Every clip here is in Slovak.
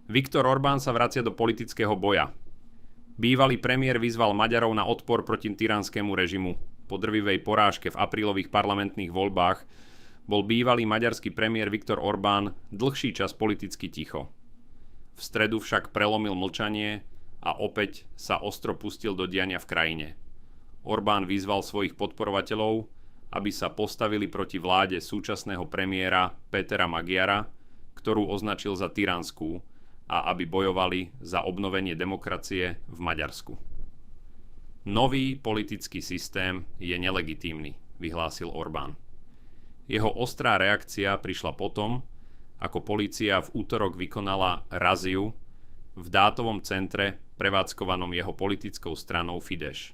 Viktor Orbán sa vracia do politického boja. Bývalý premiér vyzval Maďarov na odpor proti tyranskému režimu. Po drvivej porážke v aprílových parlamentných voľbách bol bývalý maďarský premiér Viktor Orbán dlhší čas politicky ticho. V stredu však prelomil mlčanie a opäť sa ostro pustil do diania v krajine. Orbán vyzval svojich podporovateľov, aby sa postavili proti vláde súčasného premiéra Pétera Magyara, ktorú označil za tyranskú, a aby bojovali za obnovenie demokracie v Maďarsku. Nový politický systém je nelegitímny, vyhlásil Orbán. Jeho ostrá reakcia prišla potom, ako polícia v útorok vykonala raziu v dátovom centre prevádzkovanom jeho politickou stranou Fidesz.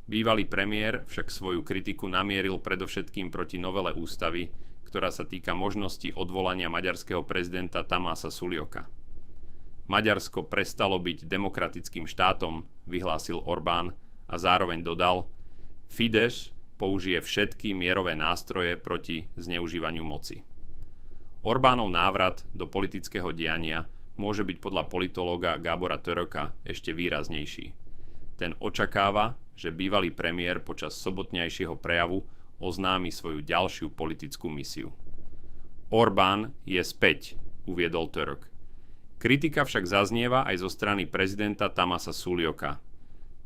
Bývalý premiér však svoju kritiku namieril predovšetkým proti novele ústavy, ktorá sa týka možnosti odvolania maďarského prezidenta Tamása Sulioka. Maďarsko prestalo byť demokratickým štátom, vyhlásil Orbán a zároveň dodal: Fidesz použije všetky mierové nástroje proti zneužívaniu moci. Orbánov návrat do politického diania môže byť podľa politológa Gábora Töröka ešte výraznejší. Ten očakáva, že bývalý premiér počas sobotňajšieho prejavu oznámi svoju ďalšiu politickú misiu. Orbán je späť, uviedol Török. Kritika však zaznieva aj zo strany prezidenta Tamasa Sulioka.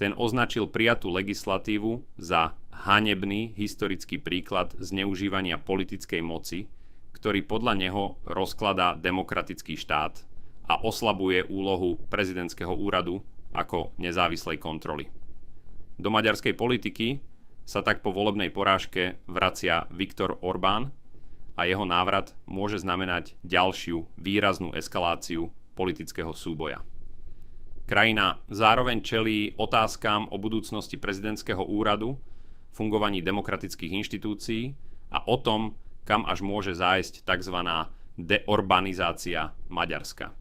Ten označil prijatú legislatívu za hanebný historický príklad zneužívania politickej moci, ktorý podľa neho rozkladá demokratický štát a oslabuje úlohu prezidentského úradu ako nezávislej kontroly. Do maďarskej politiky sa tak po volebnej porážke vracia Viktor Orbán a jeho návrat môže znamenať ďalšiu výraznú eskaláciu politického súboja. Krajina zároveň čelí otázkam o budúcnosti prezidentského úradu, fungovaní demokratických inštitúcií a o tom, kam až môže zájsť tzv. Deorbanizácia Maďarska.